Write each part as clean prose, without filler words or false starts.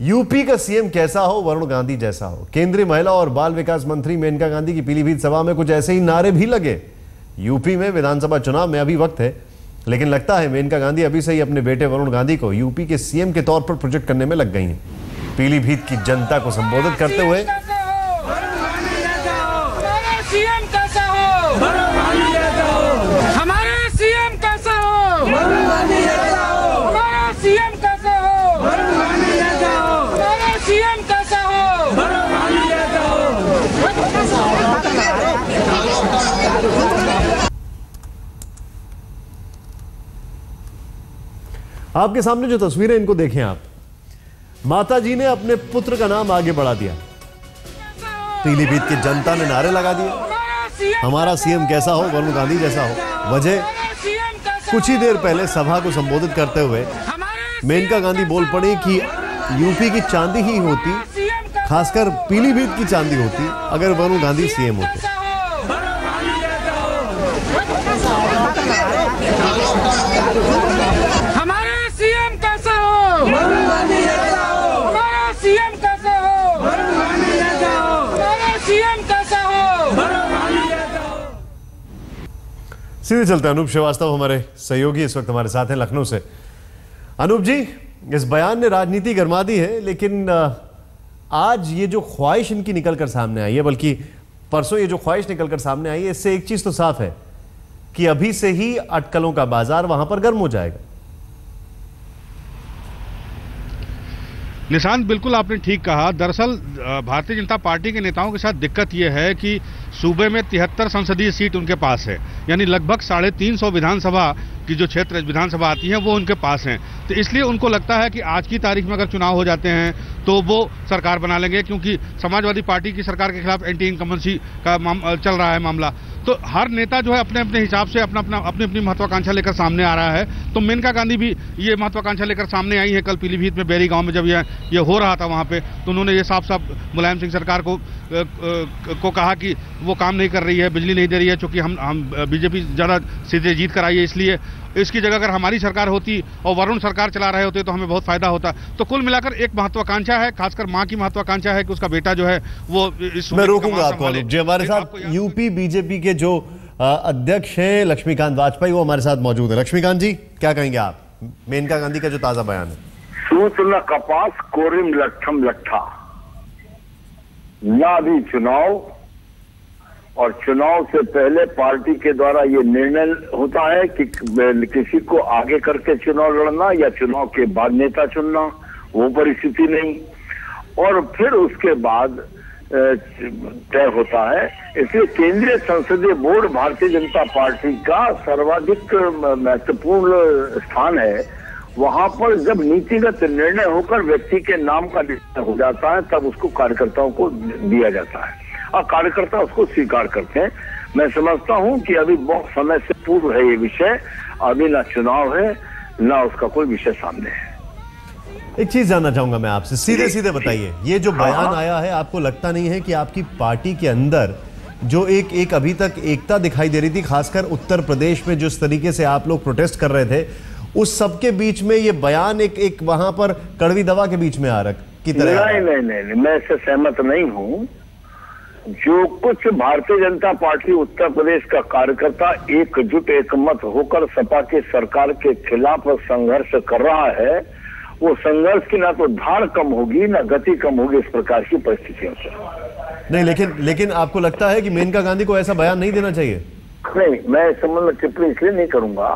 UP का CM कैसा हो, वरुण गांधी जैसा हो। केंद्रीय महिला और बाल विकास मंत्री मेनका गांधी की पीलीभीत सभा में कुछ ऐसे ही नारे भी लगे। यूपी में विधानसभा चुनाव में अभी वक्त है, लेकिन लगता है मेनका गांधी अभी से ही अपने बेटे वरुण गांधी को यूपी के सीएम के तौर पर प्रोजेक्ट करने में लग गई हैं। पीलीभीत की जनता को संबोधित करते हुए आपके सामने जो तस्वीरें इनको देखें आप, माता जी ने अपने पुत्र का नाम आगे बढ़ा दिया। पीलीभीत की जनता ने नारे लगा दिए, हमारा सीएम कैसा हो, वरुण गांधी जैसा हो। वजह, कुछ ही देर पहले सभा को संबोधित करते हुए मेनका गांधी बोल पड़ी कि यूपी की चांदी ही होती, खासकर पीलीभीत की चांदी होती, अगर वरुण गांधी सीएम होते। सीधे चलते हैं, अनूप श्रीवास्तव हमारे सहयोगी इस वक्त हमारे साथ हैं लखनऊ से। अनूप जी, इस बयान ने राजनीति गरमा दी है, लेकिन आज ये जो ख्वाहिश इनकी निकलकर सामने आई है, बल्कि परसों ये जो ख्वाहिश निकलकर सामने आई है, इससे एक चीज तो साफ है कि अभी से ही अटकलों का बाजार वहां पर गर्म हो जाएगा। निशांत, बिल्कुल आपने ठीक कहा। दरअसल भारतीय जनता पार्टी के नेताओं के साथ दिक्कत यह है कि सूबे में 73 संसदीय सीट उनके पास है, यानी लगभग 350 विधानसभा की जो क्षेत्र विधानसभा आती है वो उनके पास हैं। तो इसलिए उनको लगता है कि आज की तारीख में अगर चुनाव हो जाते हैं तो वो सरकार बना लेंगे, क्योंकि समाजवादी पार्टी की सरकार के खिलाफ एंटी इनकम्बेंसी का चल रहा है मामला। तो हर नेता जो है अपने अपने हिसाब से अपनी महत्वाकांक्षा लेकर सामने आ रहा है। तो मेनका गांधी भी ये महत्वाकांक्षा लेकर सामने आई है। कल पीलीभीत में बैरी गांव में जब ये हो रहा था वहां पे, तो उन्होंने ये साफ साफ मुलायम सिंह सरकार को कहा कि वो काम नहीं कर रही है, बिजली नहीं दे रही है, चूंकि हम बीजेपी ज़्यादा सीधे जीत कर आई है, इसलिए इसकी जगह अगर हमारी सरकार होती और वरुण सरकार चला रहे होते तो हमें बहुत फायदा होता। तो कुल मिलाकर एक महत्वाकांक्षा है, खासकर मां की महत्वाकांक्षा है कि उसका बेटा जो है वो इस। मैं रोकूंगा आपको जी, हमारे साथ यूपी बीजेपी के जो अध्यक्ष हैं लक्ष्मीकांत वाजपेयी, वो हमारे साथ मौजूद है। लक्ष्मीकांत जी, क्या कहेंगे आप मेनका गांधी का जो ताजा बयान है? सूचना कपास कोरिम लट्ठम लट्ठा, ना भी चुनाव और चुनाव से पहले पार्टी के द्वारा ये निर्णय होता है कि किसी को आगे करके चुनाव लड़ना या चुनाव के बाद नेता चुनना, वो परिस्थिति नहीं। और फिर उसके बाद तय होता है। इसलिए केंद्रीय संसदीय बोर्ड भारतीय जनता पार्टी का सर्वाधिक महत्वपूर्ण स्थान है। वहां पर जब नीतिगत निर्णय होकर व्यक्ति के नाम का निर्णय हो जाता है, तब उसको कार्यकर्ताओं को दिया जाता है और कार्यकर्ता उसको स्वीकार करते हैं। मैं समझता हूं कि अभी बहुत समय से पूर्व है ये विषय, अभी ना चुनाव है ना उसका कोई विषय सामने है। एक चीज जानना चाहूंगा मैं आपसे, सीधे सीधे बताइए, ये जो बयान आया है, आपको लगता नहीं है कि आपकी पार्टी के अंदर जो एक अभी तक एकता दिखाई दे रही थी, खासकर उत्तर प्रदेश में जिस तरीके से आप लोग प्रोटेस्ट कर रहे थे, उस सबके बीच में ये बयान एक वहां पर कड़वी दवा के बीच में आ रहा की तरह? नहीं, मैं इससे सहमत नहीं हूं। जो कुछ भारतीय जनता पार्टी उत्तर प्रदेश का कार्यकर्ता एकजुट एकमत होकर सपा की सरकार के खिलाफ संघर्ष कर रहा है, वो संघर्ष की ना तो धार कम होगी ना गति कम होगी इस प्रकार की परिस्थितियों से। नहीं, लेकिन आपको लगता है कि मेनका गांधी को ऐसा बयान नहीं देना चाहिए? नहीं, मैं इस संबंध में टिप्पणी इसलिए नहीं करूंगा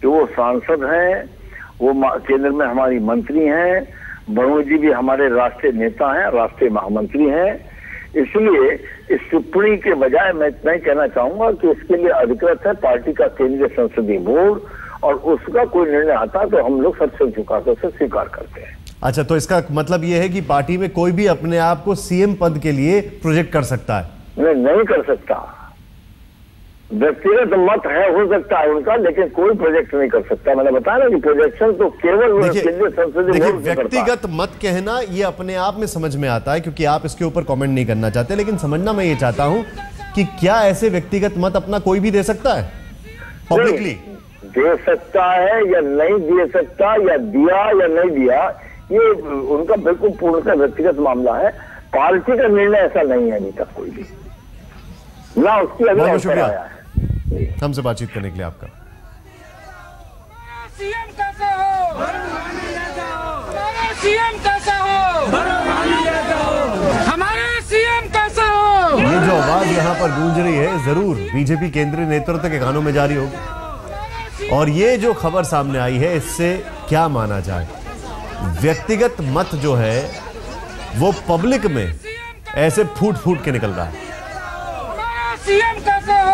कि वो सांसद हैं, वो केंद्र में हमारी मंत्री हैं, वरुण जी भी हमारे राष्ट्रीय नेता हैं, राष्ट्रीय महामंत्री हैं। इसलिए इस टिप्पणी के बजाय मैं इतना ही कहना चाहूंगा कि इसके लिए अधिकृत है पार्टी का केंद्रीय संसदीय बोर्ड, और उसका कोई निर्णय आता तो हम लोग सबसे झुकाकर उसे स्वीकार करते हैं। अच्छा, तो इसका मतलब यह है कि पार्टी में कोई भी अपने आप को सीएम पद के लिए प्रोजेक्ट कर सकता है? नहीं कर सकता। व्यक्तिगत मत है, हो सकता है उनका, लेकिन कोई प्रोजेक्ट नहीं कर सकता। मैंने बताया ना कि प्रोजेक्शन तो केवल केंद्रीय संसदीय बोर्ड से करता है। व्यक्तिगत मत कहना ये अपने आप में समझ में आता है, क्योंकि आप इसके ऊपर कमेंट नहीं करना चाहते, लेकिन समझना मैं ये चाहता हूं कि क्या ऐसे व्यक्तिगत मत अपना कोई भी दे सकता है पब्लिकली? दे सकता है या नहीं दे सकता, या दिया या नहीं दिया, ये उनका बिल्कुल पूर्णतः व्यक्तिगत मामला है। पार्टी का निर्णय ऐसा नहीं है अभी तक कोई भी, ना उसकी अभी अवसर आया है। हमसे बातचीत करने के लिए आपका। सीएम कैसा हो, हमारा सीएम कैसा हो, हमारा सीएम कैसा हो। ये जो आवाज यहाँ पर गूंज रही है जरूर बीजेपी केंद्रीय नेतृत्व के कानों में जारी होगी। और ये जो खबर सामने आई है इससे क्या माना जाए, व्यक्तिगत मत जो है वो पब्लिक में ऐसे फूट फूट के निकल रहा है। हमारा सीएम कैसा हो।